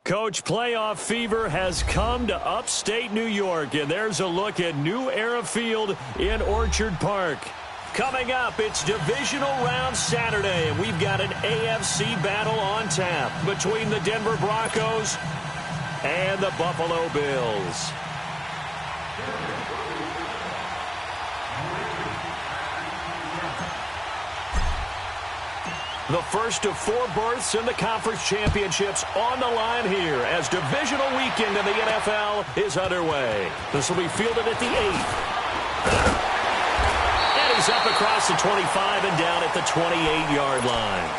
Coach, playoff fever has come to upstate New York, and there's a look at New Era Field in Orchard Park. Coming up, it's divisional round Saturday, and we've got an AFC battle on tap between the Denver Broncos and the Buffalo Bills. The first of 4 berths in the conference championships on the line here as divisional weekend in the NFL is underway. This will be fielded at the 8. And he's up across the 25 and down at the 28-yard line.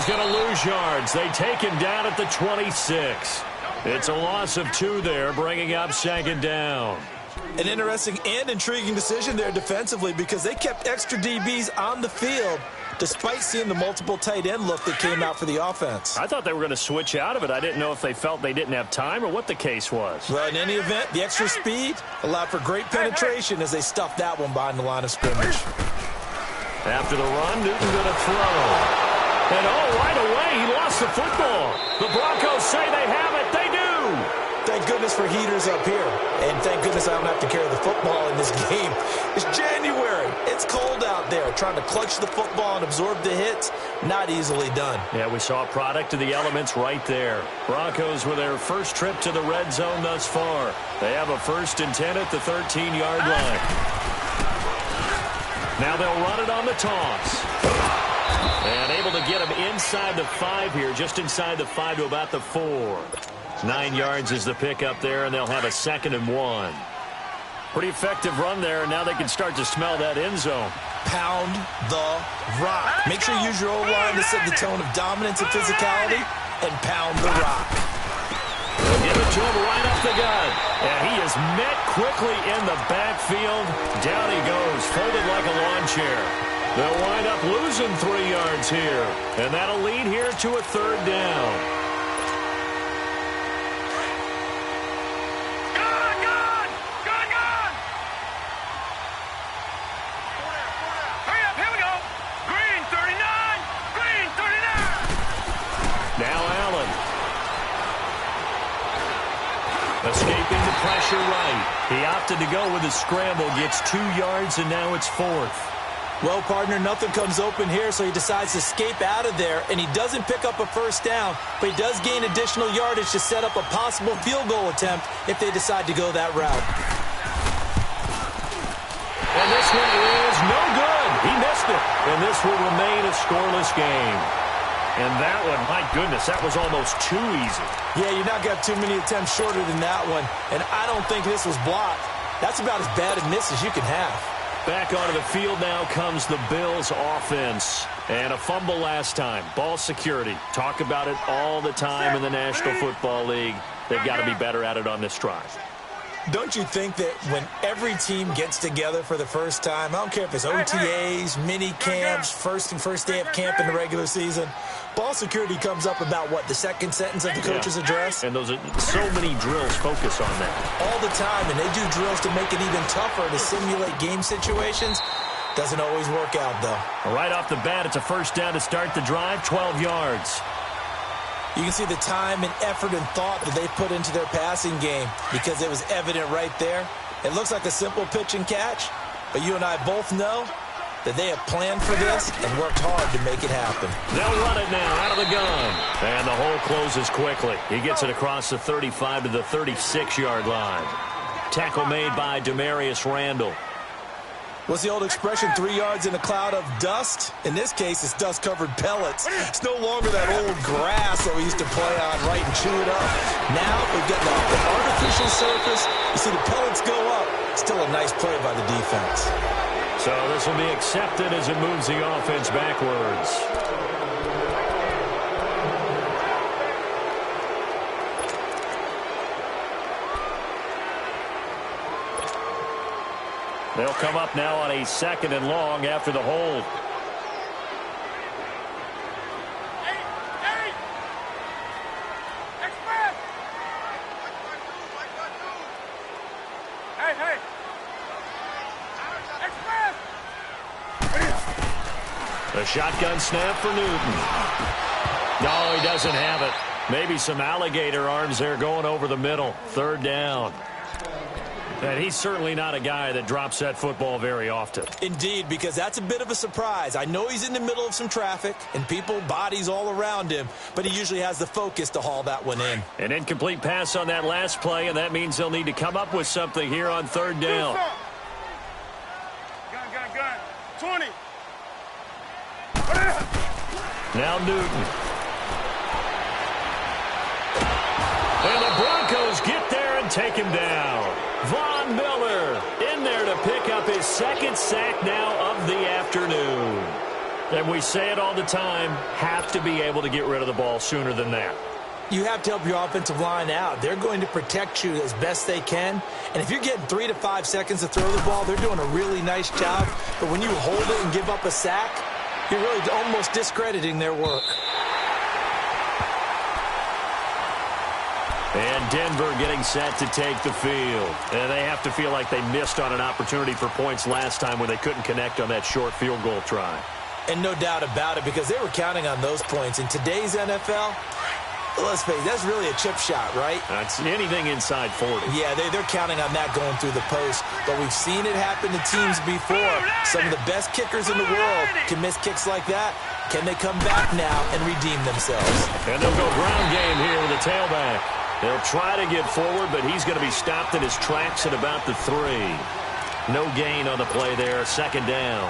Going to lose yards. They take him down at the 26. It's a loss of 2 there, bringing up 2nd down. An interesting and intriguing decision there defensively because they kept extra DBs on the field despite seeing the multiple tight end look that came out for the offense. I thought they were going to switch out of it. I didn't know if they felt they didn't have time or what the case was. Well, in any event, the extra speed allowed for great penetration as they stuffed that one behind the line of scrimmage. After the run, Newton going to throw. And right away, he lost the football. The Broncos say they have it. They do. Thank goodness for heaters up here. And thank goodness I don't have to carry the football in this game. It's January. It's cold out there. Trying to clutch the football and absorb the hits, not easily done. Yeah, we saw a product of the elements right there. Broncos with their first trip to the red zone thus far. They have a 1st and 10 at the 13-yard line. Now they'll run it on the toss. And able to get him inside the 5 here, just inside the 5 to about the 4. 9 yards is the pickup there, and they'll have a 2nd and 1. Pretty effective run there, and now they can start to smell that end zone. Pound the rock. Make sure you use your O-line to set the tone of dominance and physicality, and pound the rock. Give it to him right off the gut. And he is met quickly in the backfield. Down he goes, folded like a lawn chair. They'll wind up losing 3 yards here. And that'll lead here to a 3rd down. Good! Hurry up, here we go. Green 39! Green 39! Now Allen. Escaping the pressure right. He opted to go with a scramble, gets 2 yards, and now it's 4th. Well, partner, nothing comes open here, so he decides to escape out of there, and he doesn't pick up a 1st down, but he does gain additional yardage to set up a possible field goal attempt if they decide to go that route. And this one is no good. He missed it, and this will remain a scoreless game. And that one, my goodness, that was almost too easy. Yeah, you're not going to have too many attempts shorter than that one, and I don't think this was blocked. That's about as bad a miss as you can have. Back onto the field now comes the Bills offense. And a fumble last time. Ball security. Talk about it all the time in the National Football League. They've got to be better at it on this drive. Don't you think that when every team gets together for the first time, I don't care if it's OTAs, mini camps, first day of camp in the regular season, ball security comes up about, what, the 2nd sentence of the coach's address? And those are so many drills focus on that. All the time, and they do drills to make it even tougher to simulate game situations. Doesn't always work out, though. Right off the bat, it's a 1st down to start the drive, 12 yards. You can see the time and effort and thought that they put into their passing game because it was evident right there. It looks like a simple pitch and catch, but you and I both know that they have planned for this and worked hard to make it happen. They'll run it now out of the gun. And the hole closes quickly. He gets it across the 35 to the 36-yard line. Tackle made by Demarius Randall. What's the old expression, 3 yards in a cloud of dust? In this case, it's dust-covered pellets. It's no longer that old grass that we used to play on, right, and chew it up. Now we've got the artificial surface. You see the pellets go up. Still a nice play by the defense. So this will be accepted as it moves the offense backwards. They'll come up now on a 2nd and long after the hold. A shotgun snap for Newton. No, he doesn't have it. Maybe some alligator arms there going over the middle. Third down. And he's certainly not a guy that drops that football very often. Indeed, because that's a bit of a surprise. I know he's in the middle of some traffic and people, bodies all around him, but he usually has the focus to haul that one in. An incomplete pass on that last play, and that means they'll need to come up with something here on third down. Gun. 20. Now Newton. And the Broncos get there and take him down. Von Miller in there to pick up his second sack now of the afternoon. And we say it all the time, have to be able to get rid of the ball sooner than that. You have to help your offensive line out. They're going to protect you as best they can. And if you're getting 3 to 5 seconds to throw the ball, they're doing a really nice job. But when you hold it and give up a sack, you're really almost discrediting their work. And Denver getting set to take the field. And they have to feel like they missed on an opportunity for points last time when they couldn't connect on that short field goal try. And no doubt about it, because they were counting on those points. In today's NFL, let's face it, that's really a chip shot, right? That's anything inside 40. Yeah, they're counting on that going through the post. But we've seen it happen to teams before. Some of the best kickers in the world can miss kicks like that. Can they come back now and redeem themselves? And they'll go ground game here with a tailback. They'll try to get forward, but he's going to be stopped in his tracks at about the 3. No gain on the play there. Second down.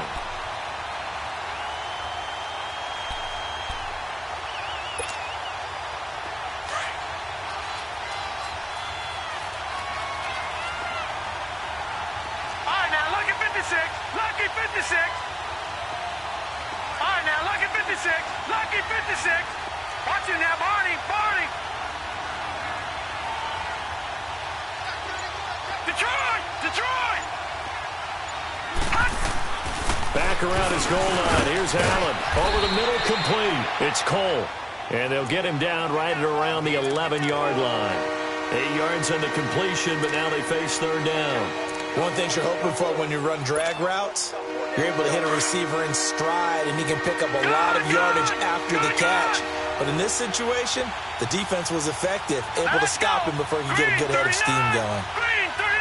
All right, now, lucky 56. Lucky 56. All right, now, lucky 56. Lucky 56. Watch it now, Barney. Detroit! Back around his goal line. Here's Allen. Over the middle, complete. It's Cole. And they'll get him down right at around the 11-yard line. 8 yards on the completion, but now they face third down. One thing you're hoping for when you run drag routes, you're able to hit a receiver in stride, and he can pick up a lot of yardage after the catch. But in this situation, the defense was effective, able to stop him before he could get a good head of steam going. Green 39.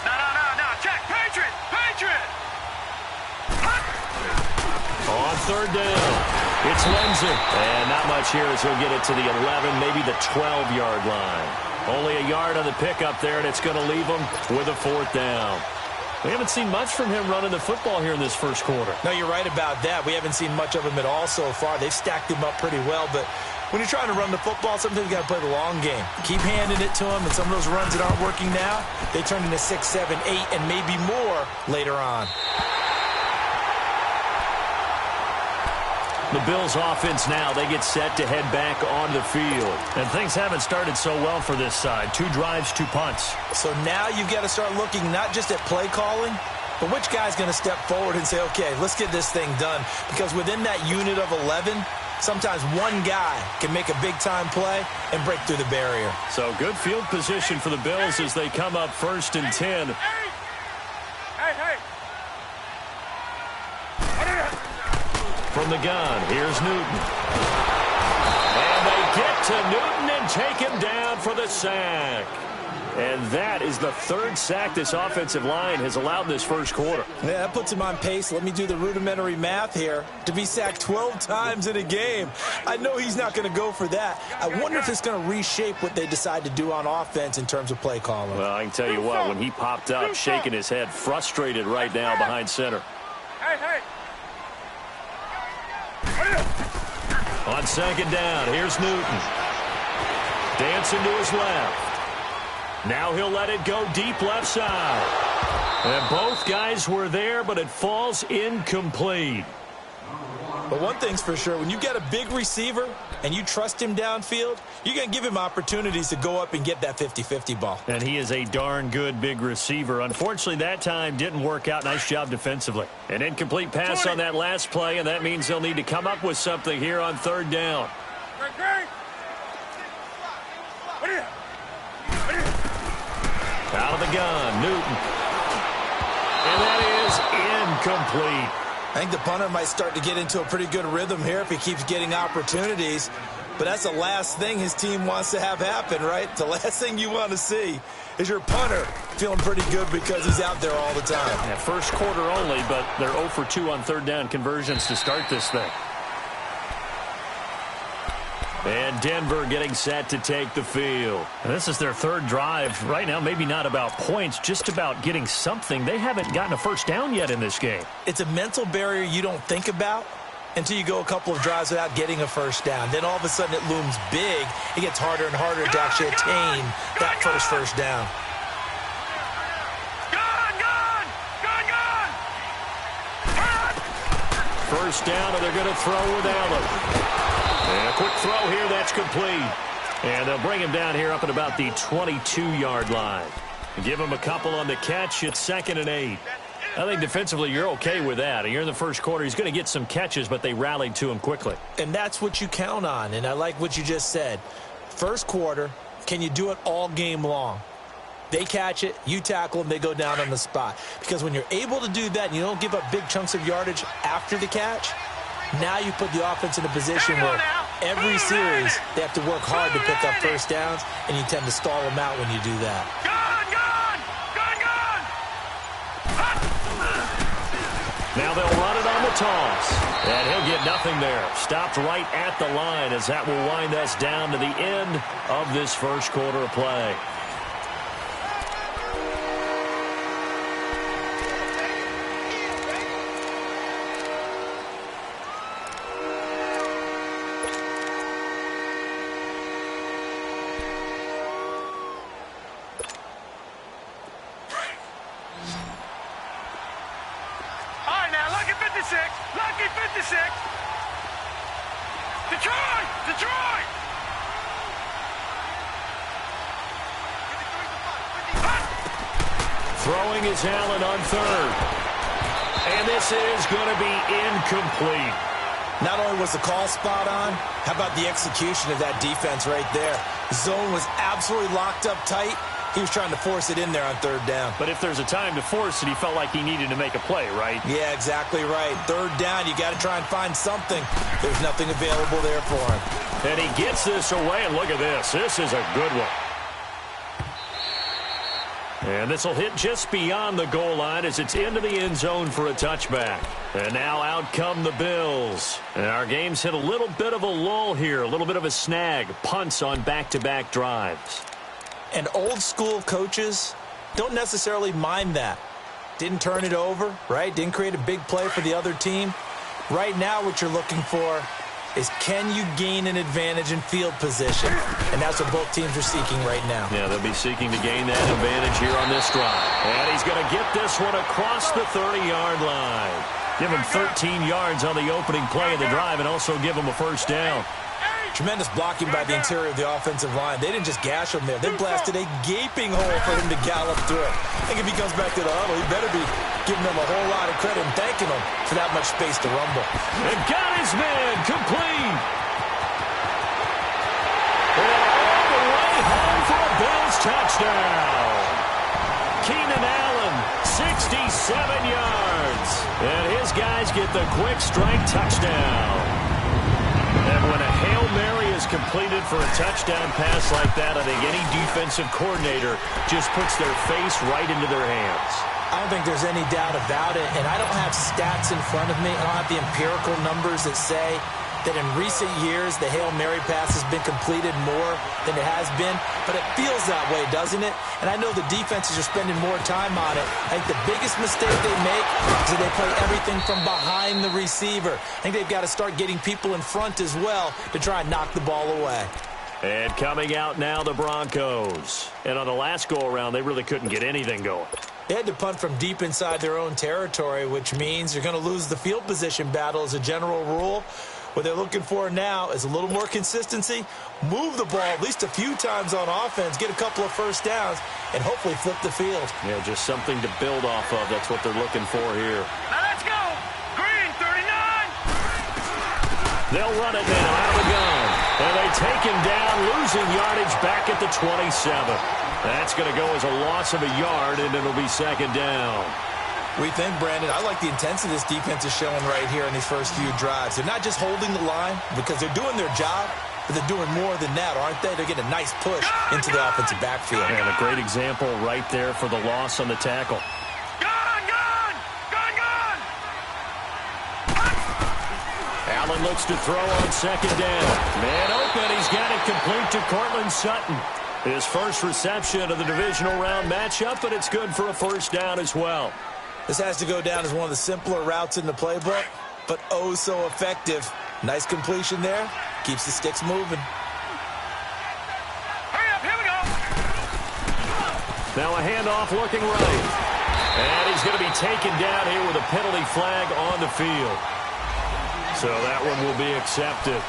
No. Check. Patriot. On third down, it's Lenzer. And not much here as he'll get it to the 11, maybe the 12-yard line. Only a yard on the pickup there, and it's going to leave him with a fourth down. We haven't seen much from him running the football here in this first quarter. No, you're right about that. We haven't seen much of him at all so far. They've stacked him up pretty well, but when you're trying to run the football, sometimes you got to play the long game. Keep handing it to him, and some of those runs that aren't working now, they turn into 6, 7, 8, and maybe more later on. The Bills offense now, they get set to head back on the field. And things haven't started so well for this side. 2 drives, 2 punts. So now you've got to start looking not just at play calling, but which guy's going to step forward and say, okay, let's get this thing done. Because within that unit of 11, sometimes one guy can make a big-time play and break through the barrier. So good field position for the Bills as they come up 1st and 10. Hey. From the gun, here's Newton. And they get to Newton and take him down for the sack. And that is the 3rd sack this offensive line has allowed this first quarter. Yeah, that puts him on pace. Let me do the rudimentary math here. To be sacked 12 times in a game. I know he's not going to go for that. I wonder if it's going to reshape what they decide to do on offense in terms of play calling. Well, I can tell you what, when he popped up, shaking his head, frustrated right now behind center. Hey. On 2nd down, here's Newton. Dancing to his left. Now he'll let it go deep left side. And both guys were there, but it falls incomplete. But one thing's for sure, when you get a big receiver and you trust him downfield, you're going to give him opportunities to go up and get that 50-50 ball. And he is a darn good big receiver. Unfortunately, that time didn't work out. Nice job defensively. An incomplete pass on that last play, and that means they'll need to come up with something here on 3rd down. Out of the gun, Newton. And that is incomplete. I think the punter might start to get into a pretty good rhythm here if he keeps getting opportunities. But that's the last thing his team wants to have happen, right? The last thing you want to see is your punter feeling pretty good because he's out there all the time. Yeah, first quarter only, but they're 0 for 2 on third down conversions to start this thing. And Denver getting set to take the field. And this is their third drive. Right now, maybe not about points, just about getting something. They haven't gotten a first down yet in this game. It's a mental barrier you don't think about until you go a couple of drives without getting a first down. Then all of a sudden it looms big. It gets harder and harder to actually attain that first down. First down, and they're going to throw with Allen. And a quick throw here, that's complete. And they'll bring him down here up at about the 22-yard line. Give him a couple on the catch. It's 2nd and 8. I think defensively you're okay with that. You're in the first quarter. He's going to get some catches, but they rallied to him quickly. And that's what you count on, and I like what you just said. First quarter, can you do it all game long? They catch it, you tackle them, they go down on the spot. Because when you're able to do that and you don't give up big chunks of yardage after the catch, now you put the offense in a position where every series they have to work hard to pick up first downs, and you tend to stall them out when you do that. Now they'll run it on the toss. And he'll get nothing there. Stopped right at the line as that will wind us down to the end of this first quarter of play. Lucky 56. Detroit! Detroit! Throwing is Allen on third. And this is going to be incomplete. Not only was the call spot on, how about the execution of that defense right there? The zone was absolutely locked up tight. He was trying to force it in there on third down. But if there's a time to force it, he felt like he needed to make a play, right? Yeah, exactly right. Third down, you got to try and find something. There's nothing available there for him. And he gets this away, and look at this. This is a good one. And this will hit just beyond the goal line as it's into the end zone for a touchback. And now out come the Bills. And our game's hit a little bit of a lull here, a little bit of a snag. Punts on back-to-back drives. And old-school coaches don't necessarily mind that. Didn't turn it over, right? Didn't create a big play for the other team. Right now what you're looking for is can you gain an advantage in field position? And that's what both teams are seeking right now. Yeah, they'll be seeking to gain that advantage here on this drive. And he's going to get this one across the 30-yard line. Give him 13 yards on the opening play of the drive and also give him a first down. Tremendous blocking by the interior of the offensive line. They didn't just gash him there. They blasted a gaping hole for him to gallop through it. I think if he comes back to the huddle, he better be giving them a whole lot of credit and thanking them for that much space to rumble. And got his man complete. And all the way home for a Bills touchdown. Keenan Allen, 67 yards. And his guys get the quick strike touchdown. And when a Hail Mary is completed for a touchdown pass like that, I think any defensive coordinator just puts their face right into their hands. I don't think there's any doubt about it, and I don't have stats in front of me. I don't have the empirical numbers that say that in recent years the Hail Mary pass has been completed more than it has been, but it feels that way, doesn't it? And I know the defenses are spending more time on it. I think the biggest mistake they make is that they play everything from behind the receiver. I think they've got to start getting people in front as well to try and knock the ball away. And coming out now, the Broncos. And on the last go-around, they really couldn't get anything going. They had to punt from deep inside their own territory, which means you're going to lose the field position battle as a general rule. What they're looking for now is a little more consistency, move the ball at least a few times on offense, get a couple of first downs, and hopefully flip the field. Yeah, just something to build off of. That's what they're looking for here. Now let's go. Green, 39. They'll run it now out of the gun. And they take him down, losing yardage back at the 27. That's going to go as a loss of a yard, and it'll be second down. We think, Brandon, I like the intensity this defense is showing right here in these first few drives. They're not just holding the line because they're doing their job, but they're doing more than that, aren't they? They're getting a nice push into the offensive backfield. And a great example right there for the loss on the tackle. Allen looks to throw on second down. Man open, he's got it complete to Cortland Sutton. His first reception of the divisional round matchup, but it's good for a first down as well. This has to go down as one of the simpler routes in the playbook, but oh so effective. Nice completion there. Keeps the sticks moving. Hurry up, here we go. Now a handoff looking right. And he's going to be taken down here with a penalty flag on the field. So that one will be accepted.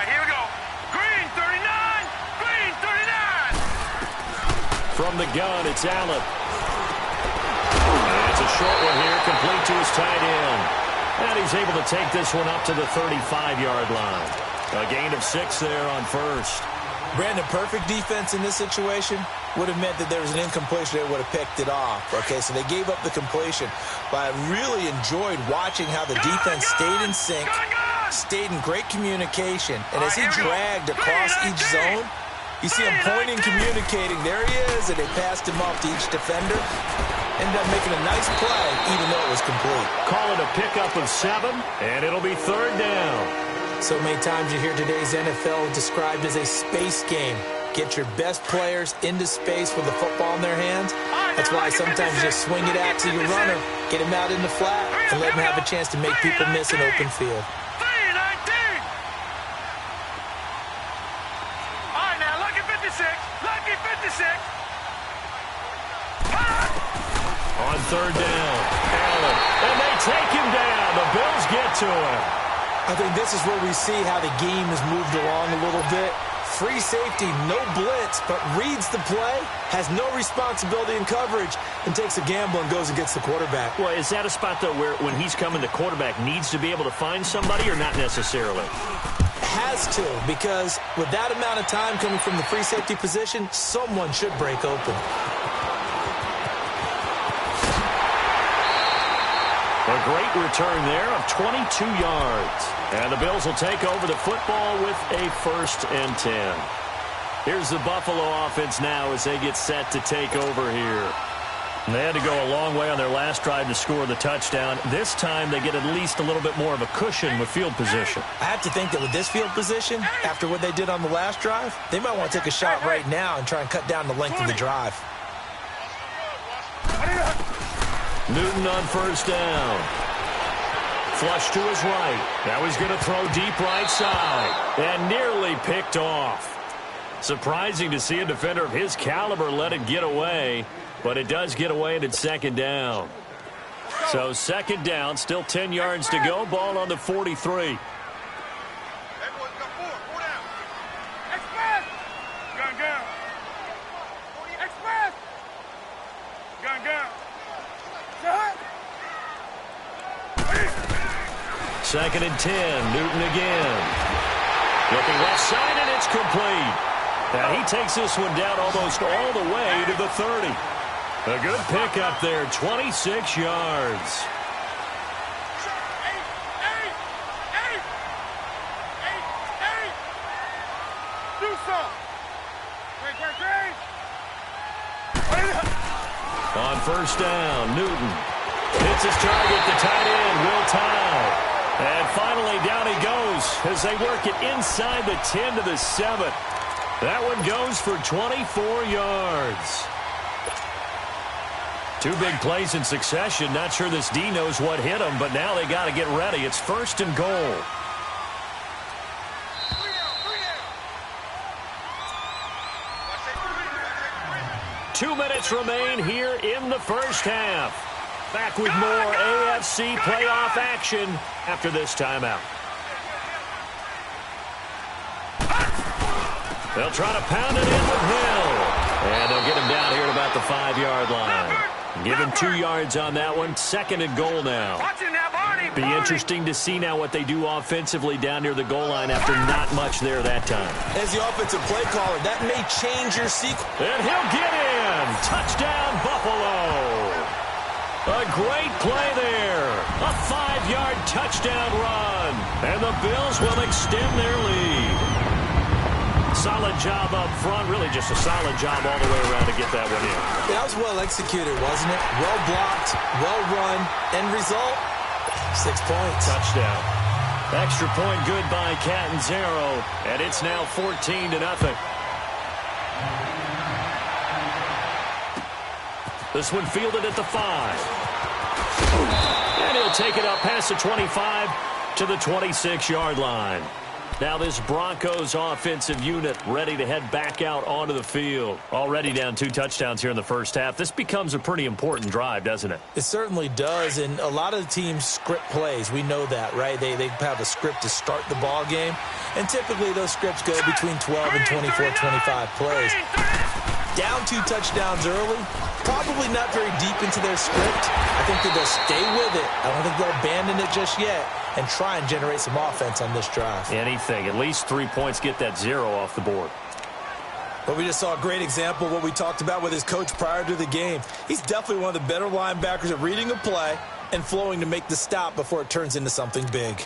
Here we go. Green 39. Green 39. From the gun, it's Allen. And it's a short one here, complete to his tight end. And he's able to take this one up to the 35-yard line. A gain of 6 there on first. Brandon, perfect defense in this situation would have meant that there was an incompletion. They would have picked it off. Okay, so they gave up the completion. But I really enjoyed watching how the defense stayed in sync, stayed in great communication. And as he dragged across each zone, you see him pointing, communicating. There he is, and they passed him off to each defender. Ended up making a nice play, even though it was complete. Call it a pickup of 7, and it'll be third down. So many times you hear today's NFL described as a space game. Get your best players into space with the football in their hands. That's why sometimes you just swing it out to your runner, get him out in the flat, and let him have a chance to make people miss an open field. On third down, Allen, and they take him down. The Bills get to him. I think this is where we see how the game has moved along a little bit. Free safety, no blitz, but reads the play, has no responsibility in coverage, and takes a gamble and goes and gets the quarterback. Well, is that a spot, though, where when he's coming, the quarterback needs to be able to find somebody or not necessarily? Has to, because with that amount of time coming from the free safety position, someone should break open. A great return there of 22 yards. And the Bills will take over the football with a 1st and 10. Here's the Buffalo offense now as they get set to take over here. And they had to go a long way on their last drive to score the touchdown. This time they get at least a little bit more of a cushion with field position. I have to think that with this field position, after what they did on the last drive, they might want to take a shot right now and try and cut down the length of the drive. Newton on first down. Flush to his right. Now he's going to throw deep right side. And nearly picked off. Surprising to see a defender of his caliber let it get away. But it does get away and it's second down. So second down, still 10 yards to go. Ball on the 43. Second and 10. Newton again. Looking left side, and it's complete. And he takes this one down almost all the way to the 30. A good pickup there, 26 yards. On first down, Newton hits his target, the tight end, Will Tye. And finally, down he goes as they work it inside the 10 to the 7. That one goes for 24 yards. 2 big plays in succession. Not sure this D knows what hit him, but now they got to get ready. It's 1st and goal. 2 minutes remain here in the first half. Back with more AFC playoff action after this timeout. They'll try to pound it in with Hill. And they'll get him down here at about the 5-yard line. Give him 2 yards on that one. 2nd and goal now. Be interesting to see now what they do offensively down near the goal line after not much there that time. As the offensive play caller, that may change your sequence. And he'll get in. Touchdown, Buffalo. A great play there. A 5-yard touchdown run. And the Bills will extend their lead. Solid job up front. Really just a solid job all the way around to get that one in. That was well executed, wasn't it? Well blocked, well run. End result, 6 points. Touchdown. Extra point good by Catanzaro. And it's now 14-0. This one fielded at the 5. And he'll take it up past the 25 to the 26-yard line. Now this Broncos offensive unit ready to head back out onto the field. Already down 2 touchdowns here in the first half. This becomes a pretty important drive, doesn't it? It certainly does, and a lot of the teams script plays. We know that, right? They have a script to start the ball game, and typically those scripts go between 12 and 24, 25 plays. Down 2 touchdowns early, probably not very deep into their script. I think that they'll stay with it. I don't think they'll abandon it just yet and try and generate some offense on this drive. Anything. At least 3 points, get that 0 off the board. But we just saw a great example of what we talked about with his coach prior to the game. He's definitely one of the better linebackers at reading a play and flowing to make the stop before it turns into something big.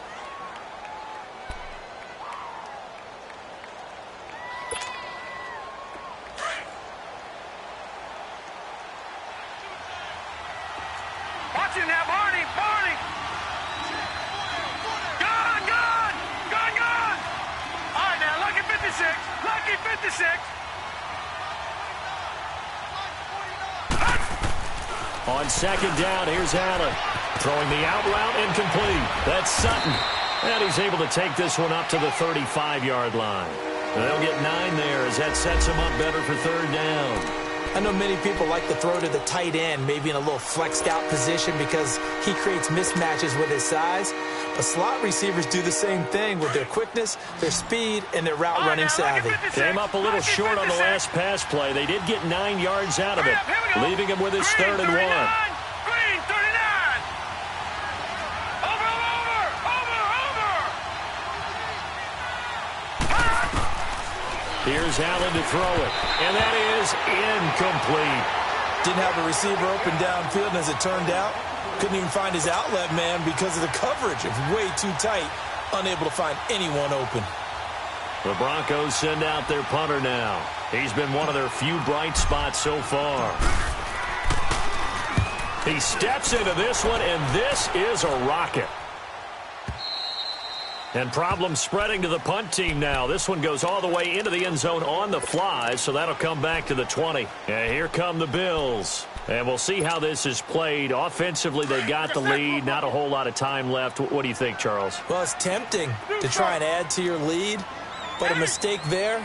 Watching that, Barney! Gone! All right, now, lucky 56. On 2nd down, here's Allen. Throwing the out route incomplete. That's Sutton. And he's able to take this one up to the 35-yard line. They'll get 9 there as that sets him up better for 3rd down. I know many people like to throw to the tight end, maybe in a little flexed out position because he creates mismatches with his size. But slot receivers do the same thing with their quickness, their speed, and their route running savvy. Came up a little short on the last pass play. They did get 9 yards out of it, leaving him with his 3rd and 1. Green, 39. Over. Here's Allen to throw it, and that is incomplete. Didn't have a receiver open downfield, and as it turned out, couldn't even find his outlet man because of the coverage. It's way too tight, unable to find anyone open. The Broncos send out their punter now. He's been one of their few bright spots so far. He steps into this one, and this is a rocket. And problems spreading to the punt team now. This one goes all the way into the end zone on the fly, so that'll come back to the 20. And here come the Bills. And we'll see how this is played. Offensively, they got the lead. Not a whole lot of time left. What do you think, Charles? Well, it's tempting to try and add to your lead, but a mistake there,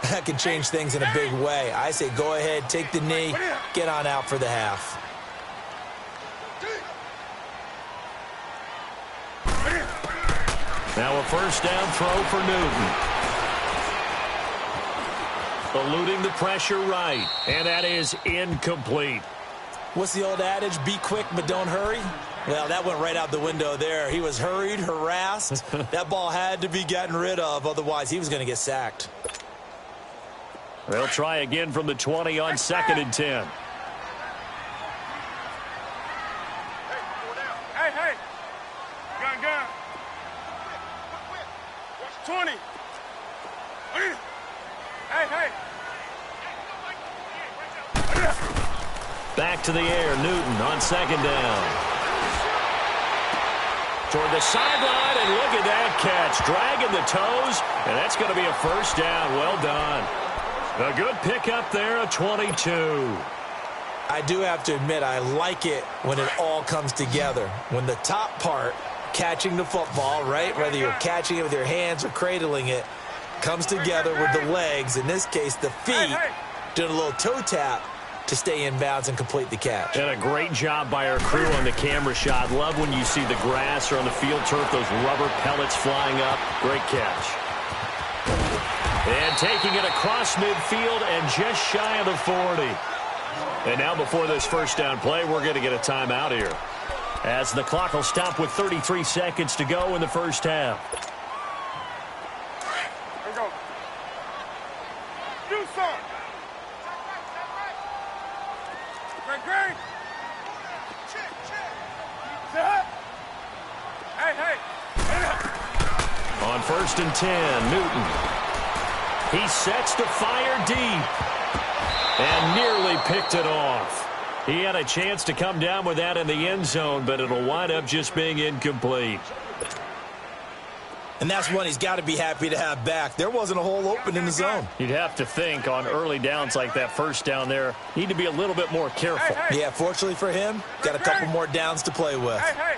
that can change things in a big way. I say go ahead, take the knee, get on out for the half. Now a 1st down throw for Newton. Eluding the pressure right, and that is incomplete. What's the old adage? Be quick, but don't hurry. Well, that went right out the window there. He was hurried, harassed. That ball had to be gotten rid of, otherwise he was going to get sacked. They'll try again from the 20 on 2nd and 10. Hey. Gun. 20. Hey. Back to the air, Newton on 2nd down. Toward the sideline, and look at that catch. Dragging the toes, and that's going to be a 1st down. Well done. A good pickup there, a 22. I do have to admit, I like it when it all comes together. When the top part, catching the football, right, whether you're catching it with your hands or cradling it, comes together with the legs, in this case the feet, doing a little toe tap. to stay in bounds and complete the catch. And a great job by our crew on the camera shot. Love when you see the grass or on the field turf, those rubber pellets flying up. Great catch. And taking it across midfield and just shy of the 40. And now before this first down play, we're going to get a timeout here, as the clock will stop with 33 seconds to go in the first half. Here we go. Do something. Great. Check. Hey. On 1st and 10, Newton. He sets to fire deep and nearly picked it off. He had a chance to come down with that in the end zone, but it'll wind up just being incomplete. And that's one he's got to be happy to have back. There wasn't a hole open in the zone. You'd have to think on early downs like that first down there, need to be a little bit more careful. Hey. Yeah, fortunately for him, got a couple more downs to play with. Hey.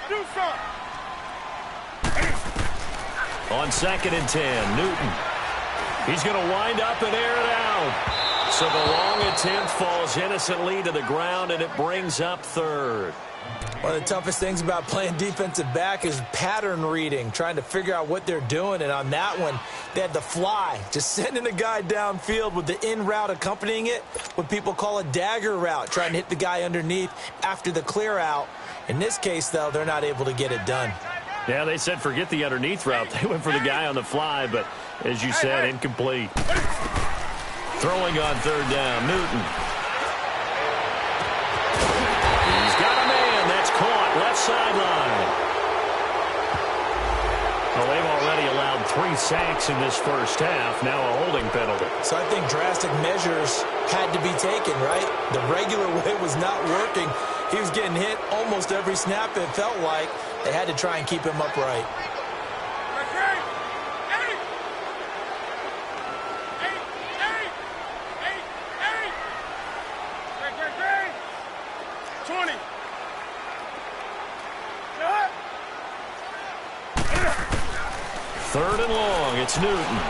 Do something. On 2nd and 10, Newton. He's going to wind up and air it out. So the long attempt falls innocently to the ground, and it brings up 3rd. One of the toughest things about playing defensive back is pattern reading, trying to figure out what they're doing. And on that one, they had the fly, just sending a guy downfield with the in route accompanying it, what people call a dagger route, trying to hit the guy underneath after the clear out. In this case, though, they're not able to get it done. Yeah, they said forget the underneath route. They went for the guy on the fly, but as you said, incomplete. Throwing on 3rd down, Newton. He's got a man. That's caught. Left sideline. Well, they've already allowed 3 sacks in this first half. Now a holding penalty. So I think drastic measures had to be taken, right? The regular way was not working. He was getting hit almost every snap, it felt like. They had to try and keep him upright. Hey. 20. Third and long, it's Newton.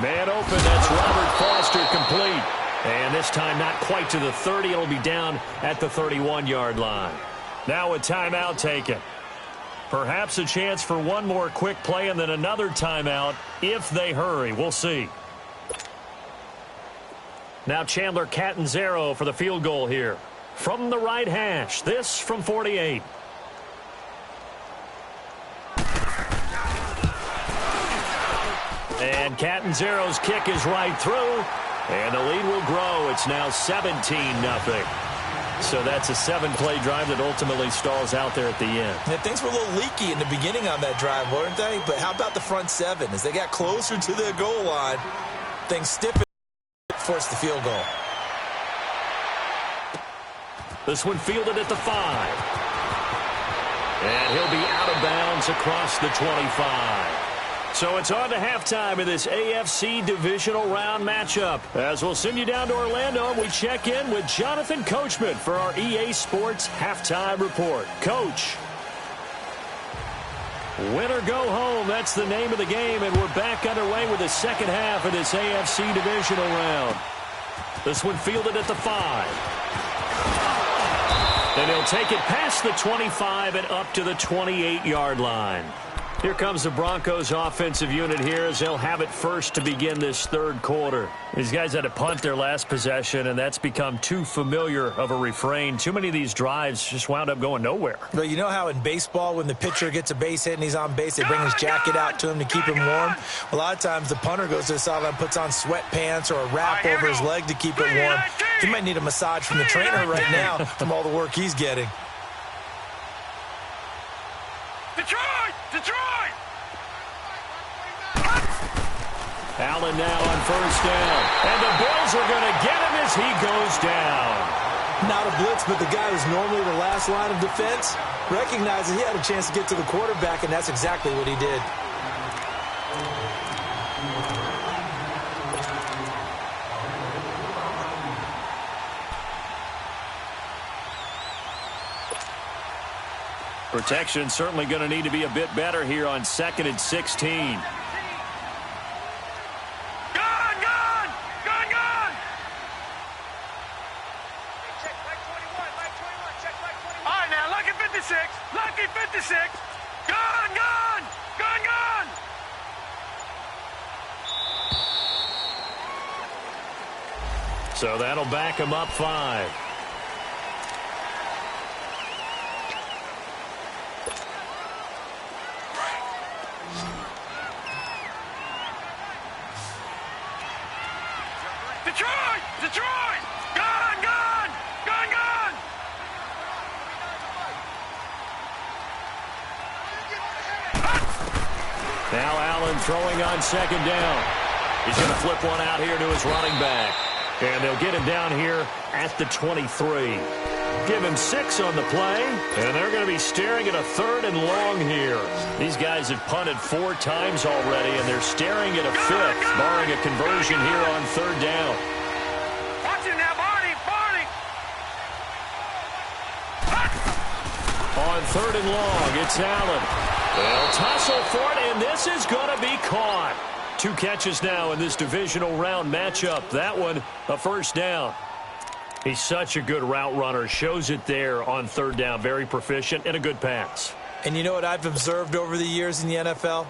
Man open, that's Robert Foster, complete. And this time not quite to the 30. It'll be down at the 31-yard line. Now a timeout taken. Perhaps a chance for one more quick play and then another timeout if they hurry. We'll see. Now Chandler Catanzaro for the field goal here. From the right hash, this from 48. And Catanzaro's kick is right through. And the lead will grow. It's now 17-0. So that's a 7-play drive that ultimately stalls out there at the end. Yeah, things were a little leaky in the beginning on that drive, weren't they? But how about the front 7? As they got closer to the goal line, things stiffened, forced the field goal. This one fielded at the 5. And he'll be out of bounds across the 25. So it's on to halftime in this AFC divisional round matchup. As we'll send you down to Orlando, and we check in with Jonathan Coachman for our EA Sports halftime report. Coach. Win or go home, that's the name of the game, and we're back underway with the second half of this AFC divisional round. This one fielded at the 5. And he'll take it past the 25 and up to the 28-yard line. Here comes the Broncos offensive unit here as they'll have it first to begin this third quarter. These guys had to punt their last possession, and that's become too familiar of a refrain. Too many of these drives just wound up going nowhere. Well, you know how in baseball when the pitcher gets a base hit and he's on base, they bring his jacket out to him to keep him warm? A lot of times the punter goes to the sideline, puts on sweatpants or a wrap over his leg to keep it warm. He might need a massage from the trainer right now from all the work he's getting. Detroit! Allen now on first down. And the Bills are going to get him as he goes down. Not a blitz, but the guy who's normally the last line of defense recognizes he had a chance to get to the quarterback, and that's exactly what he did. Protection certainly going to need to be a bit better here on 2nd and 16. So that'll back him up 5. Detroit! Detroit! Gone! Gone! Gone! Gone! Now Allen throwing on 2nd down. He's going to flip one out here to his running back. And they'll get him down here at the 23. Give him 6 on the play, and they're going to be staring at a 3rd and long here. These guys have punted 4 times already, and they're staring at a 5th, barring a conversion here on 3rd down. Watch him now, Barney! Barney! On 3rd and long, it's Allen. They'll tussle for it, and this is going to be caught. 2 catches now in this divisional round matchup. That one, a 1st down. He's such a good route runner. Shows it there on 3rd down. Very proficient and a good pass. And you know what I've observed over the years in the NFL?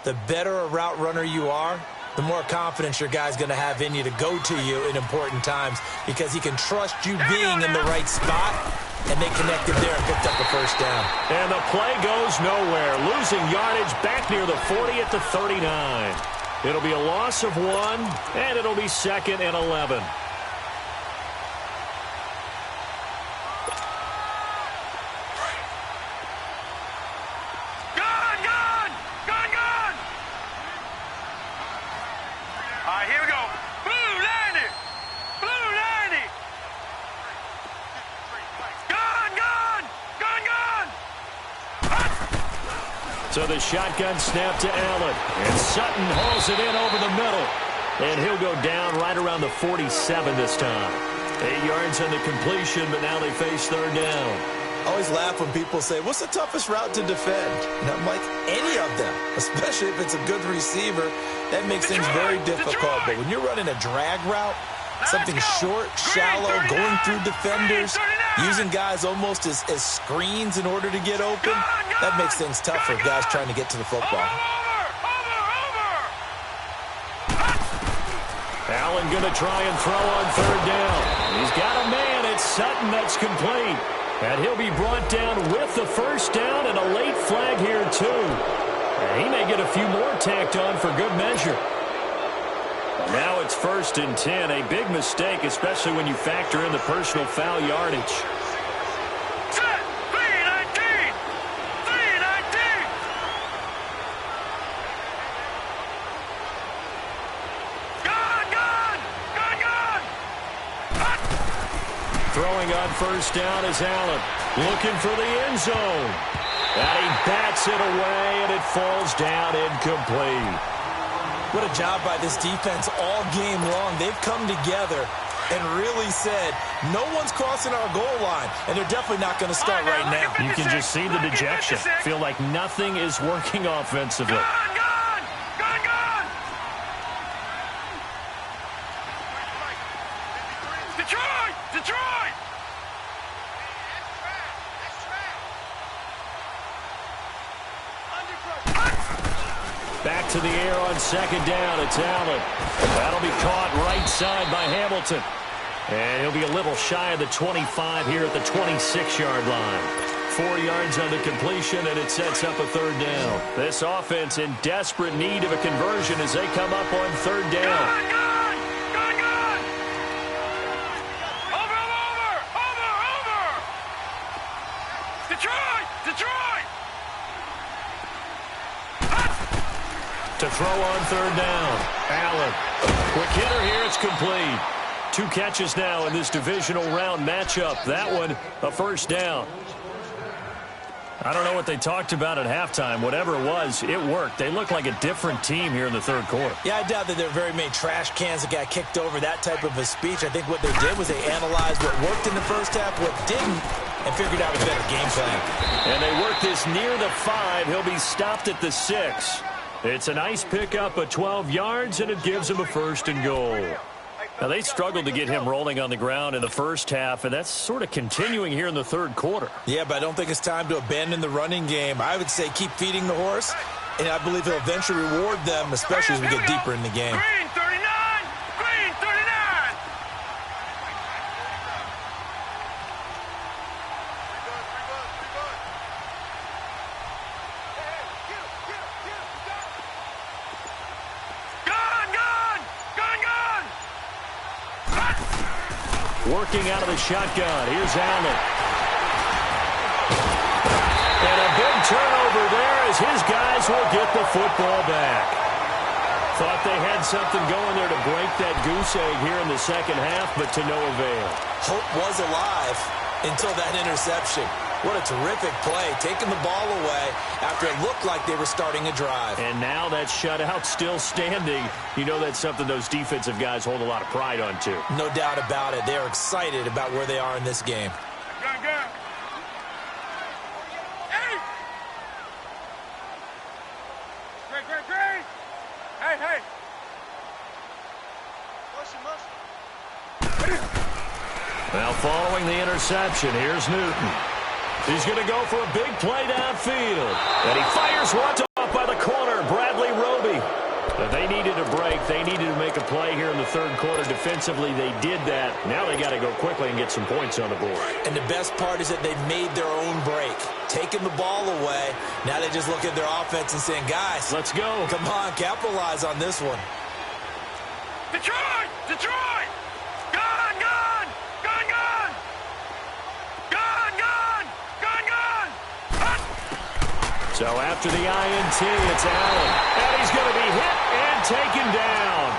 The better a route runner you are, the more confidence your guy's going to have in you to go to you in important times because he can trust you being in the right spot, and they connected there and picked up the 1st down. And the play goes nowhere. Losing yardage back near the 40 at the 39. It'll be a loss of 1, and it'll be 2nd and 11. So the shotgun snap to Allen. And Sutton hauls it in over the middle. And he'll go down right around the 47 this time. 8 yards on the completion, but now they face 3rd down. I always laugh when people say, what's the toughest route to defend? And I'm like, any of them, especially if it's a good receiver. That makes things very difficult. But when you're running a drag route, something short, shallow, going through defenders, using guys almost as screens in order to get open, that makes things tough for guys trying to get to the football. Allen going to try and throw on 3rd down. He's got a man. It's Sutton that's complete. And he'll be brought down with the 1st down and a late flag here, too. And he may get a few more tacked on for good measure. Now it's 1st and 10. A big mistake, especially when you factor in the personal foul yardage. Set! 3-19! 3-19! Gone! Gone! Gone! Gone! Throwing on 1st down is Allen. Looking for the end zone. And he bats it away, and it falls down incomplete. What a job by this defense all game long. They've come together and really said, no one's crossing our goal line, and they're definitely not going to start right now. You can just see the dejection. Feel like nothing is working offensively. Gone! Gone! Gone! Gone! Detroit! Detroit! Back to the air on 2nd down. It's Allen. That'll be caught right side by Hamilton. And he'll be a little shy of the 25 here at the 26-yard line. 4 yards on the completion, and it sets up a 3rd down. This offense in desperate need of a conversion as they come up on 3rd down. Gone! Gone! Gone! Gone! Over! Over! Over! Over! Detroit! Detroit! To throw on 3rd down. Allen. Quick hitter here. It's complete. 2 catches now in this divisional round matchup. That one, a 1st down. I don't know what they talked about at halftime. Whatever it was, it worked. They look like a different team here in the 3rd quarter. Yeah, I doubt that there are very many trash cans that got kicked over, that type of a speech. I think what they did was they analyzed what worked in the 1st half, what didn't, and figured out a better game plan. And they work this near the 5. He'll be stopped at the 6. It's a nice pickup of 12 yards, and it gives him a 1st and goal. Now, they struggled to get him rolling on the ground in the 1st half, and that's sort of continuing here in the 3rd quarter. Yeah, but I don't think it's time to abandon the running game. I would say keep feeding the horse, and I believe he'll eventually reward them, especially as we get deeper in the game. Green 39! Green 39! working out of the shotgun. Here's Allen. And a big turnover there as his guys will get the football back. Thought they had something going there to break that goose egg here in the second half, but to no avail. Hope was alive until that interception. What a terrific play, taking the ball away after it looked like they were starting a drive. And now that shutout still standing. You know that's something those defensive guys hold a lot of pride on, too. No doubt about it. They're excited about where they are in this game. Gun, gun. Hey! Great. Hey. Now following the interception, here's Newton. He's going to go for a big play downfield. And he fires one off by the corner, Bradley Roby. They needed a break. They needed to make a play here in the third quarter. Defensively, they did that. Now they got to go quickly and get some points on the board. And the best part is that they've made their own break. Taking the ball away. Now they just look at their offense and saying, guys, let's go. Come on, capitalize on this one. Detroit! Gun! So after the INT, it's Allen. And he's going to be hit and taken down.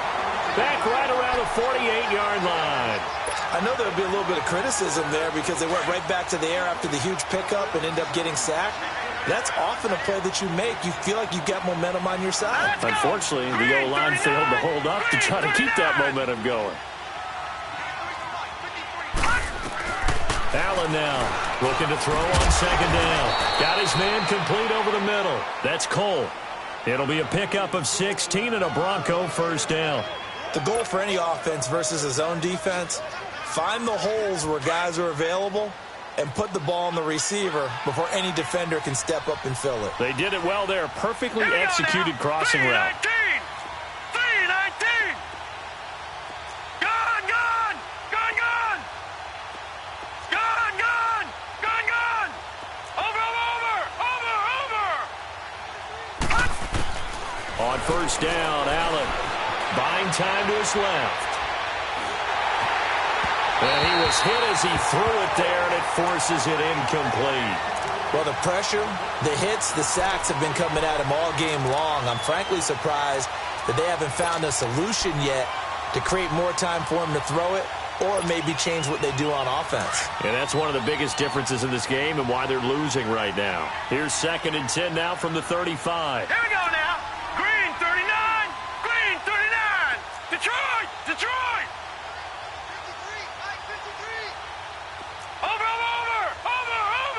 Back right around the 48-yard line. I know there'll be a little bit of criticism there because they went right back to the air after the huge pickup and end up getting sacked. That's often a play that you make. You feel like you've got momentum on your side. Unfortunately, the O-line failed to hold up to try to keep that momentum going. Allen now looking to throw on second down. Got his man complete over the middle. That's Cole. It'll be a pickup of 16 and a Bronco first down. The goal for any offense versus his own defense, find the holes where guys are available and put the ball on the receiver before any defender can step up and fill it. They did it well there. Perfectly executed crossing route. 319! On first down, Allen buying time to his left. And he was hit as he threw it there, and it forces it incomplete. Well, the pressure, the hits, the sacks have been coming at him all game long. I'm frankly surprised that they haven't found a solution yet to create more time for him to throw it or maybe change what they do on offense. And that's one of the biggest differences in this game and why they're losing right now. Here's 2nd and 10 now from the 35. Here we go now. Green 39. Detroit. Over.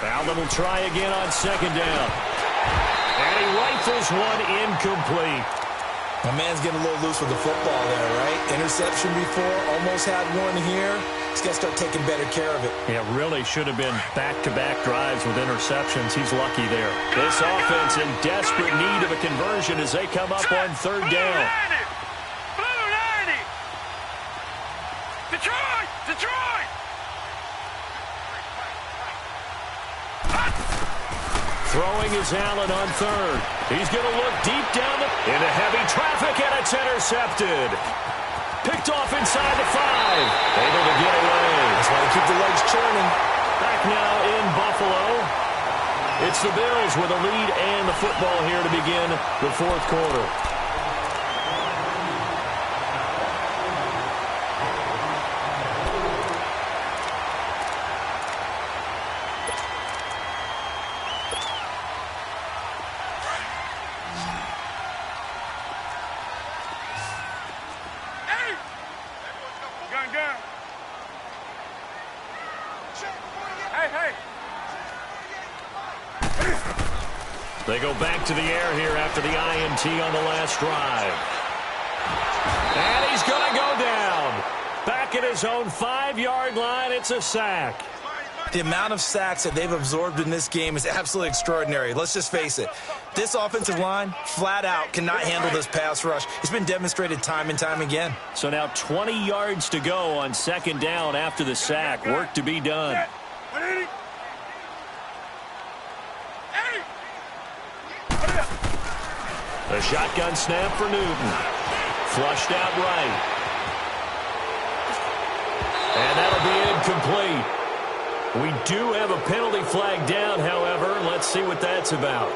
Allen will try again on second down. And he rifles one incomplete. My man's getting a little loose with the football there, right? Interception before, almost had one here. He's got to start taking better care of it. Yeah, really should have been back-to-back drives with interceptions. He's lucky there. This offense in desperate need of a conversion as they come up on third down. Blue 90. Detroit. Throwing is Allen on third. He's going to look deep down into heavy traffic, and it's intercepted. Picked off inside the 5. Able to get away. That's why you keep the legs churning. Back now in Buffalo. It's the Bills with a lead and the football here to begin the fourth quarter. Gun. Hey. They go back to the air here after the INT on the last drive. And he's going to go down. Back at his own 5-yard line, it's a sack. The amount of sacks that they've absorbed in this game is absolutely extraordinary. Let's just face it. This offensive line, flat out, cannot handle this pass rush. It's been demonstrated time and time again. So now 20 yards to go on second down after the sack. Work to be done. A shotgun snap for Newton. Flushed out right. And that'll be incomplete. We do have a penalty flag down, however. Let's see what that's about.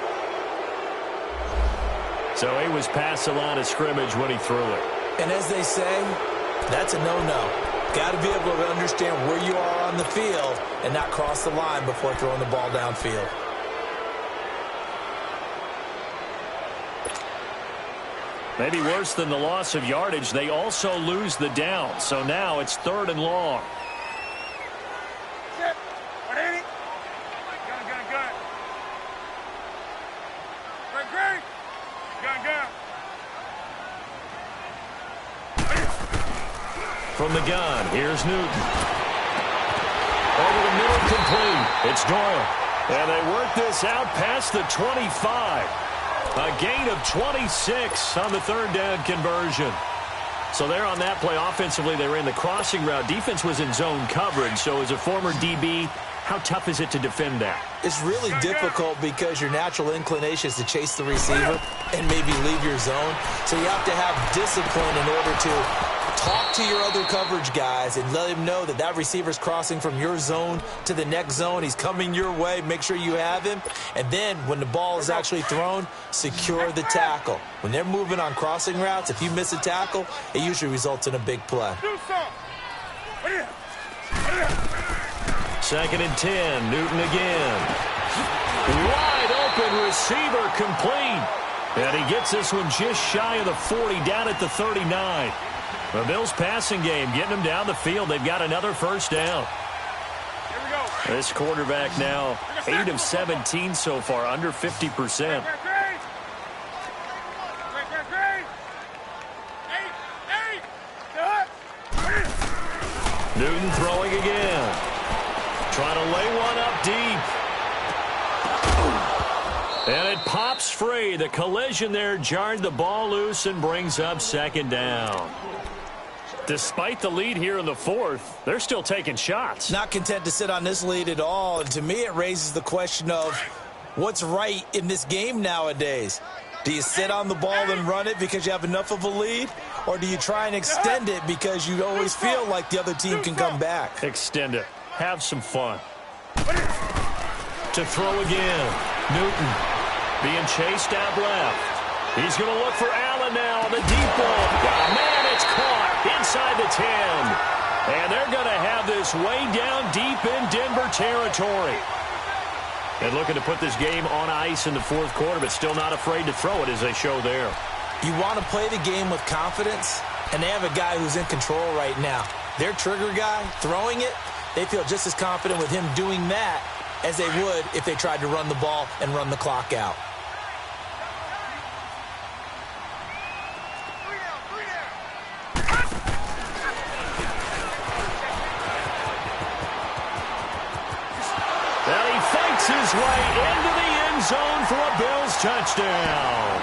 So he was past the line of scrimmage when he threw it. And as they say, that's a no-no. Got to be able to understand where you are on the field and not cross the line before throwing the ball downfield. Maybe worse than the loss of yardage, they also lose the down. So now it's 3rd and long. From the gun, here's Newton. Over the middle, complete. It's Doyle. And they work this out past the 25. A gain of 26 on the 3rd down conversion. So there on that play, offensively, they ran the crossing route. Defense was in zone coverage. So as a former DB, how tough is it to defend that? It's really difficult because your natural inclination is to chase the receiver and maybe leave your zone. So you have to have discipline in order to talk to your other coverage guys and let him know that that receiver's crossing from your zone to the next zone. He's coming your way. Make sure you have him. And then when the ball is actually thrown, secure the tackle. When they're moving on crossing routes, if you miss a tackle, it usually results in a big play. 2nd and 10. Newton again. Wide open receiver, complete. And he gets this one just shy of the 40, down at the 39. The Bills passing game getting them down the field. They've got another 1st down. Here we go. This quarterback now 8 of 17 so far, under 50%. Newton throwing again. Trying to lay one up deep. And it pops free. The collision there jarred the ball loose and brings up 2nd down. Despite the lead here in the 4th, they're still taking shots. Not content to sit on this lead at all. And to me, it raises the question of what's right in this game nowadays. Do you sit on the ball and run it because you have enough of a lead? Or do you try and extend it because you always feel like the other team can come back? Extend it. Have some fun. To throw again. Newton being chased out left. He's going to look for Allen now on the deep ball. Oh, man, it's caught inside the 10. And they're going to have this way down deep in Denver territory. And looking to put this game on ice in the 4th quarter, but still not afraid to throw it as they show there. You want to play the game with confidence, and they have a guy who's in control right now. Their trigger guy throwing it, they feel just as confident with him doing that as they would if they tried to run the ball and run the clock out. And he fights his way into the end zone for a Bills touchdown.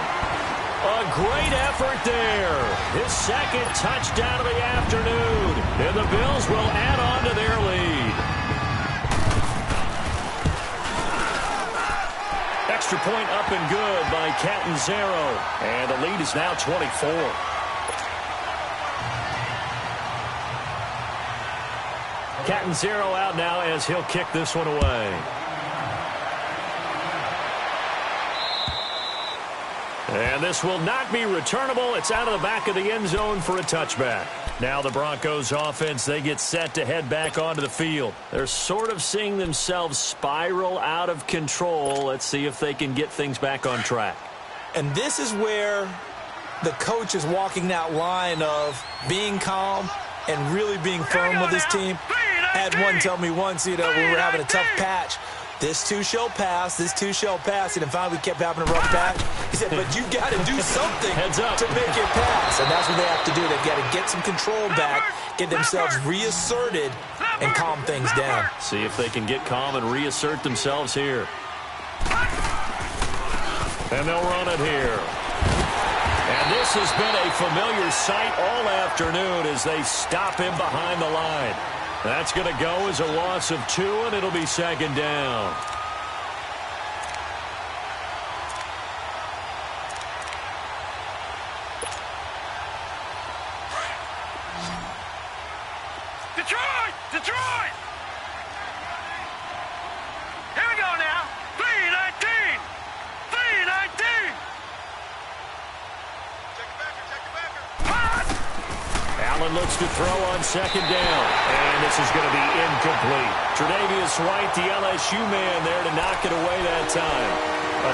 A great effort there. His 2nd touchdown of the afternoon. And the Bills will add on to their lead. Extra point up and good by Catanzaro. And the lead is now 24. Catanzaro out now as he'll kick this one away. And this will not be returnable. It's out of the back of the end zone for a touchback. Now the Broncos offense, they get set to head back onto the field. They're sort of seeing themselves spiral out of control. Let's see if they can get things back on track. And this is where the coach is walking that line of being calm and really being firm with his team. I had one tell me once, when we were having a tough patch, this too shall pass, this too shall pass. And finally we kept having a rough patch. He said, but you got to do something to make it pass. And that's what they have to do. They've got to get some control back, get themselves reasserted, and calm things down. See if they can get calm and reassert themselves here. And they'll run it here. And this has been a familiar sight all afternoon as they stop him behind the line. That's going to go as a loss of 2, and it'll be 2nd down. Detroit! Detroit! Here we go now. 319. 319. Check your backer. Allen looks to throw on second down, and this is going to be incomplete. Tre'Davious White, the LSU man, there to knock it away that time.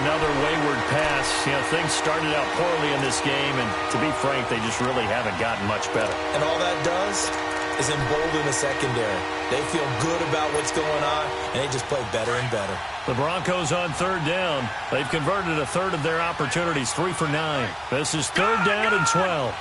Another wayward pass. You know, things started out poorly in this game, and to be frank, they just really haven't gotten much better. And all that does is embolden the secondary. They feel good about what's going on, and they just play better and better. The Broncos on third down. They've converted a third of their opportunities, 3 for 9. This is third down and 12.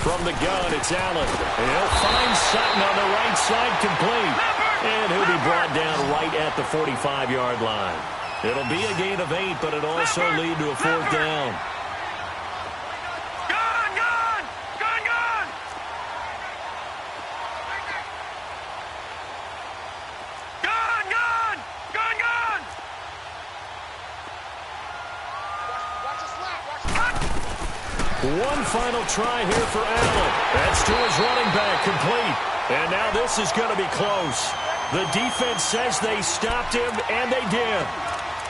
From the gun, it's Allen. He'll find Sutton on the right side, complete. And he'll be brought down right at the 45-yard line. It'll be a gain of 8, but it'll also lead to a fourth down. One final try here for Allen. That's to his running back, complete. And now this is going to be close. The defense says they stopped him, and they did.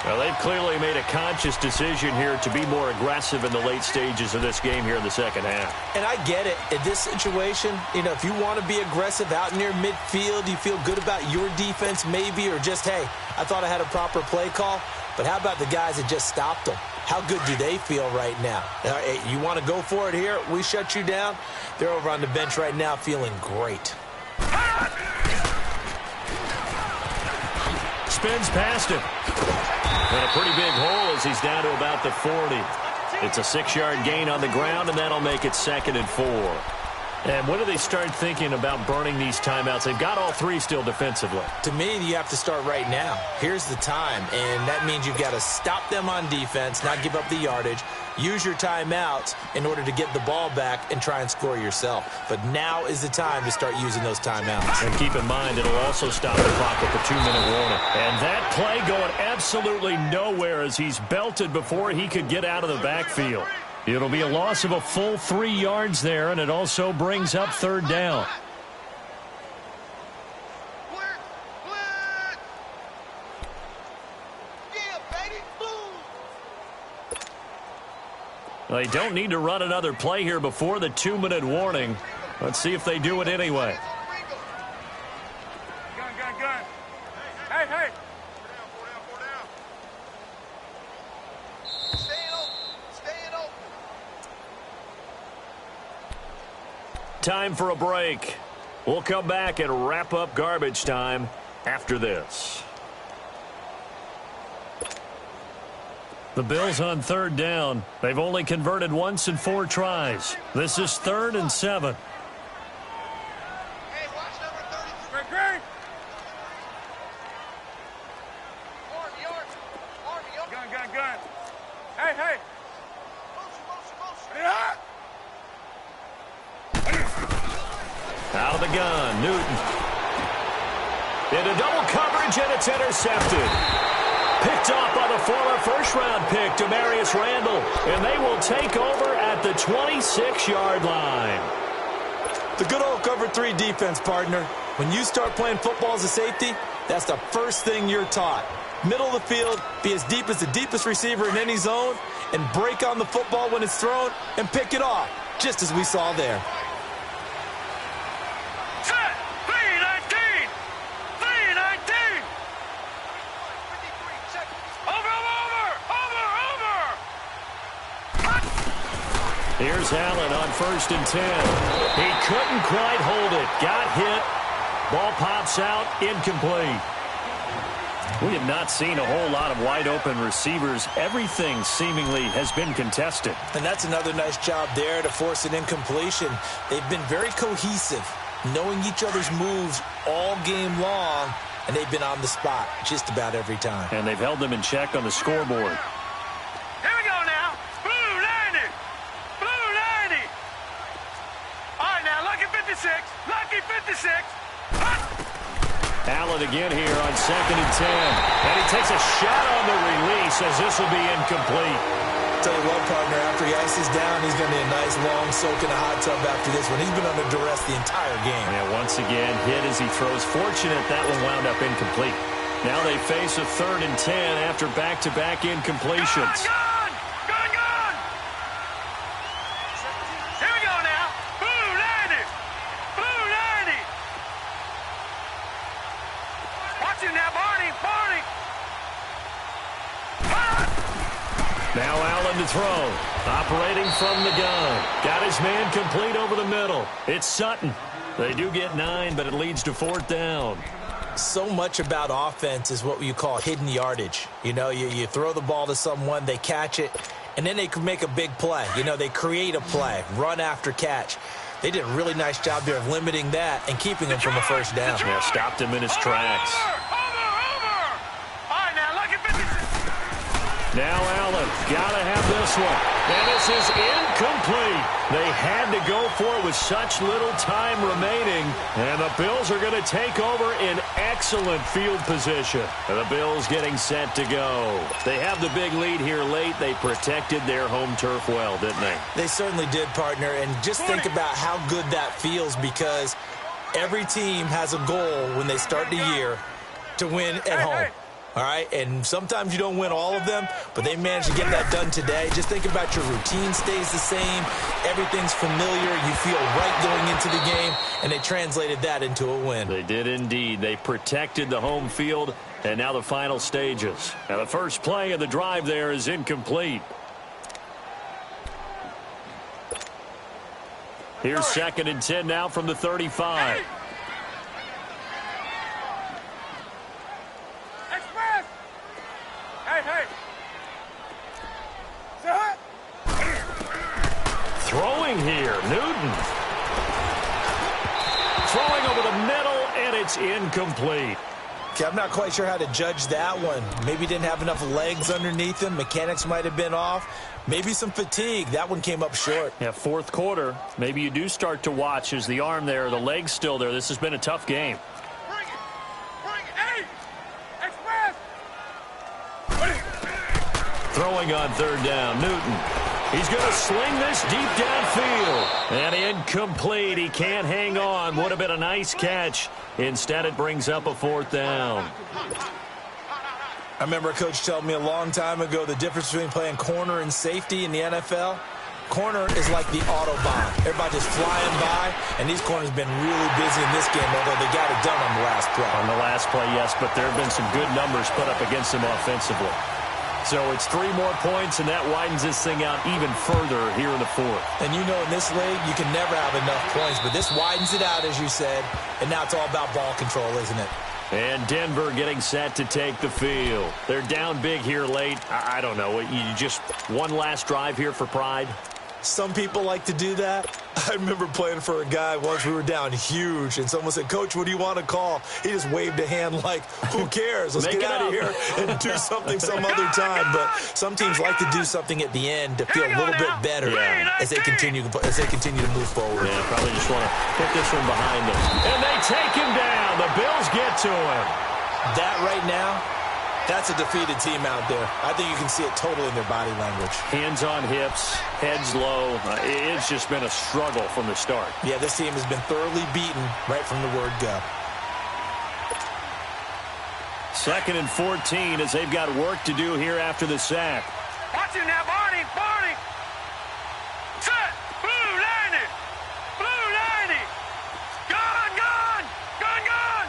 Well, they've clearly made a conscious decision here to be more aggressive in the late stages of this game here in the second half. And I get it. In this situation, you know, if you want to be aggressive out near midfield, you feel good about your defense maybe, or just, hey, I thought I had a proper play call. But how about the guys that just stopped them? How good do they feel right now? Hey, you want to go for it here? We shut you down. They're over on the bench right now feeling great. Spins past him. And a pretty big hole as he's down to about the 40. It's a 6-yard gain on the ground, and that'll make it 2nd and 4. And when do they start thinking about burning these timeouts? They've got all 3 still defensively. To me, you have to start right now. Here's the time, and that means you've got to stop them on defense, not give up the yardage, use your timeouts in order to get the ball back and try and score yourself. But now is the time to start using those timeouts. And keep in mind, it'll also stop the clock with the 2-minute warning. And that play going absolutely nowhere as he's belted before he could get out of the backfield. It'll be a loss of a full 3 yards there, and it also brings up third down. They don't need to run another play here before the 2-minute warning. Let's see if they do it anyway. Gun. Hey. Time for a break. We'll come back and wrap up garbage time after this. The Bills on third down. They've only converted once in 4 tries. This is 3rd and 7. Hey, watch number 33. Great. Army. Gun. Hey. Motion. Yeah. Out of the gun, Newton. Into double coverage, and it's intercepted. Picked off by the former first-round pick, Demarius Randall. And they will take over at the 26-yard line. The good old cover 3 defense, partner. When you start playing football as a safety, that's the first thing you're taught. Middle of the field, be as deep as the deepest receiver in any zone, and break on the football when it's thrown and pick it off, just as we saw there. Here's Allen on 1st and 10. He couldn't quite hold it. Got hit. Ball pops out. Incomplete. We have not seen a whole lot of wide-open receivers. Everything seemingly has been contested. And that's another nice job there to force an incompletion. They've been very cohesive, knowing each other's moves all game long, and they've been on the spot just about every time. And they've held them in check on the scoreboard. Lucky 56. Allen again here on 2nd and 10. And he takes a shot on the release as this will be incomplete. Tell you what, partner, after he ices down, he's going to be a nice, long soak in a hot tub after this one. He's been under duress the entire game. Yeah, once again, hit as he throws. Fortunate that one wound up incomplete. Now they face a 3rd and 10 after back-to-back incompletions. Gun! Gun, gun! Here we go now. Blue 90! Blue 90! Watch him now, Barney! Barney! Now Allen to throw. Operating from the gun. Got his man complete over the middle. It's Sutton. They do get 9, but it leads to 4th down. So much about offense is what you call hidden yardage. You know, you throw the ball to someone, they catch it, and then they can make a big play. You know, they create a play, run after catch. They did a really nice job there of limiting that and keeping him from a first down. Yeah, stopped him in his tracks. Over! All right, now, look at 50. Now Allen, gotta have this one. And this is incomplete. They had to go for it with such little time remaining. And the Bills are going to take over in excellent field position. And the Bills getting set to go. They have the big lead here late. They protected their home turf well, didn't they? They certainly did, partner. And just think about how good that feels, because every team has a goal when they start the year to win at home. All right, and sometimes you don't win all of them, but they managed to get that done today. Just think about your routine stays the same. Everything's familiar. You feel right going into the game, and they translated that into a win. They did indeed. They protected the home field, and now the final stages. Now the first play of the drive there is incomplete. Here's 2nd and 10 now from the 35. Throwing here, Newton. Throwing over the middle, and it's incomplete. Okay, I'm not quite sure how to judge that one. Maybe didn't have enough legs underneath him. Mechanics might have been off. Maybe some fatigue. That one came up short. Yeah, 4th quarter. Maybe you do start to watch as the arm there, the leg's still there. This has been a tough game. Bring it! Hey! Express! Throwing on 3rd down, Newton. He's going to sling this deep downfield. And incomplete. He can't hang on. Would have been a nice catch. Instead, it brings up a 4th down. I remember a coach telling me a long time ago the difference between playing corner and safety in the NFL. Corner is like the Autobahn. Everybody just flying by, and these corners have been really busy in this game, although they got it done on the last play. On the last play, yes, but there have been some good numbers put up against them offensively. So it's 3 more points, and that widens this thing out even further here in the 4th. And you know in this league, you can never have enough points, but this widens it out, as you said, and now it's all about ball control, isn't it? And Denver getting set to take the field. They're down big here late. I don't know. You just one last drive here for pride? Some people like to do that. I remember playing for a guy once. We were down huge, and someone said, "Coach, what do you want to call?" He just waved a hand like, who cares? Let's get out of here and do something some other time. But some teams like to do something at the end to feel a little bit better as they continue to move forward. Yeah, probably just want to put this one behind them. And they take him down. The Bills get to him. That right now, that's a defeated team out there. I think you can see it totally in their body language. Hands on hips, heads low. It's just been a struggle from the start. Yeah, this team has been thoroughly beaten right from the word go. 2nd and 14 as they've got work to do here after the sack. Watch him now, Barney! Barney! Set! Blue 90! Blue 90! Gun! Gun! Gun! Gun!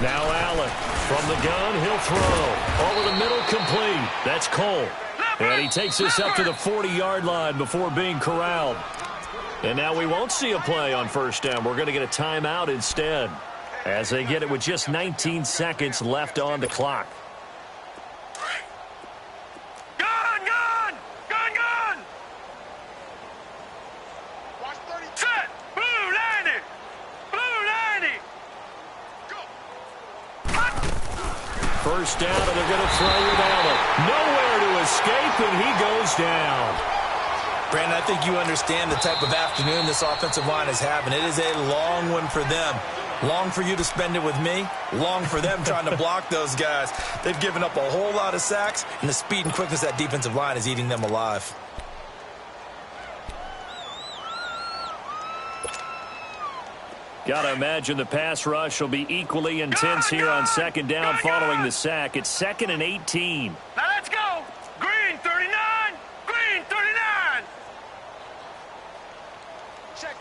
Now Allen from the gun, he'll throw. Over the middle, complete. That's Cole. And he takes this up to the 40-yard line before being corralled. And now we won't see a play on 1st down. We're going to get a timeout instead as they get it with just 19 seconds left on the clock. Gun! Gun! Gun! Gun! Watch 30. Set! Blue 90! Blue 90! Go! 1st down, and they're going to throw it Allen. Nowhere to escape, and he goes down. Brandon, I think you understand the type of afternoon this offensive line is having. It is a long one for them. Long for you to spend it with me. Long for them trying to block those guys. They've given up a whole lot of sacks, and the speed and quickness of that defensive line is eating them alive. Gotta imagine the pass rush will be equally intense here on second down following the sack. It's 2nd and 18. Now let's go. Green 39. Green 39. Check.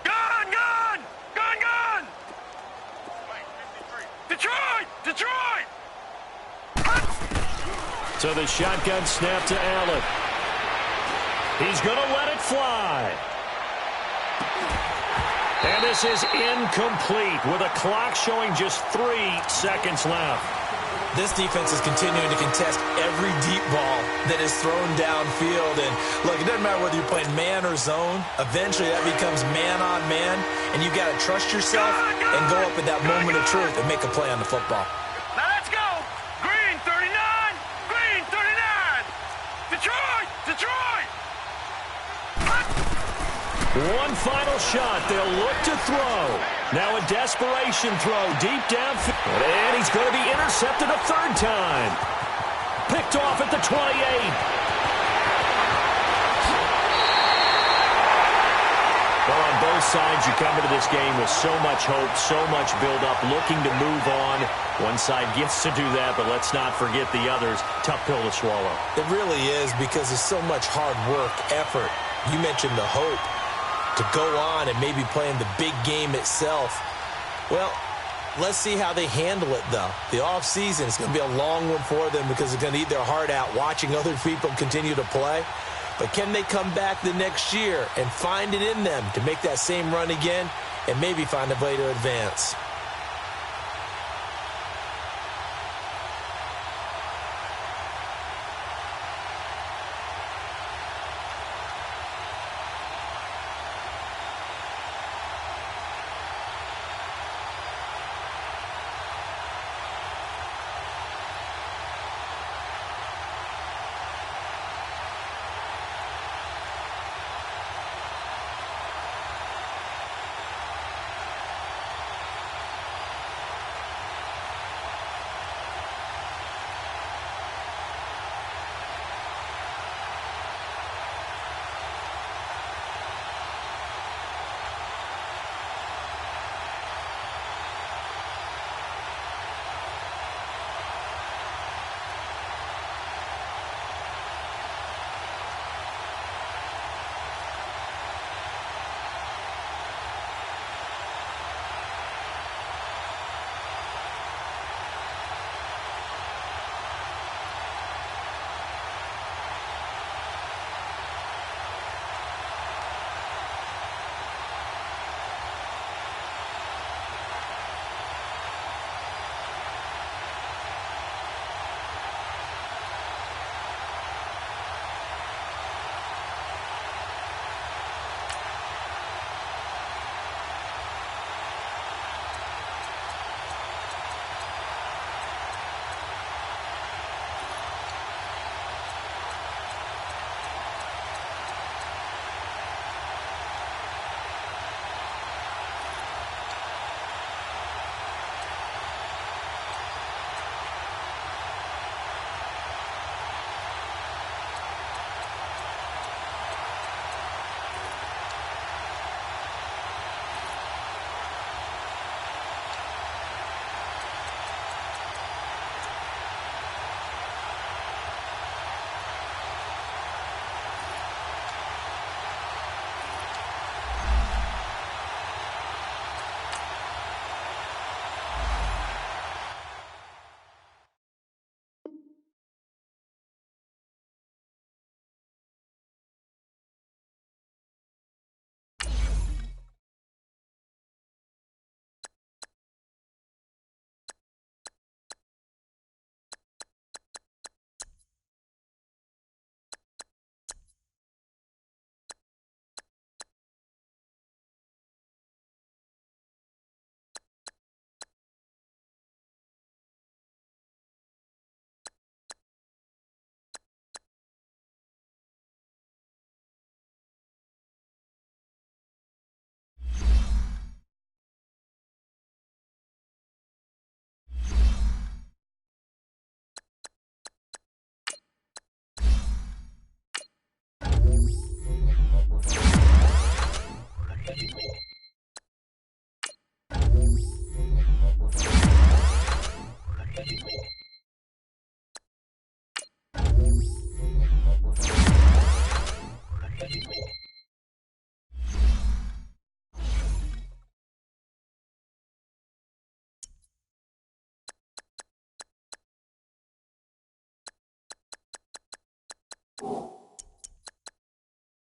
Gun, gun. Gun, gun. Detroit. Detroit. So the shotgun snap to Allen. He's going to let it fly. And this is incomplete with a clock showing just 3 seconds left. This defense is continuing to contest every deep ball that is thrown downfield. And look, it doesn't matter whether you're playing man or zone. Eventually that becomes man on man. And you've got to trust yourself and go up at that moment of truth and make a play on the football. Now let's go. Green 39. Green 39. Detroit. Detroit. One final shot. They'll look to throw. Now a desperation throw deep downfield. And he's going to be intercepted a third time. Picked off at the 28. Well, on both sides, you come into this game with so much hope, so much build-up, looking to move on. One side gets to do that, but let's not forget the others. Tough pill to swallow. It really is, because there's so much hard work, effort. You mentioned the hope to go on and maybe play in the big game itself. Well, let's see how they handle it, though. The offseason is going to be a long one for them because they're going to eat their heart out watching other people continue to play. But can they come back the next year and find it in them to make that same run again and maybe find a way to advance?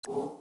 You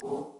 you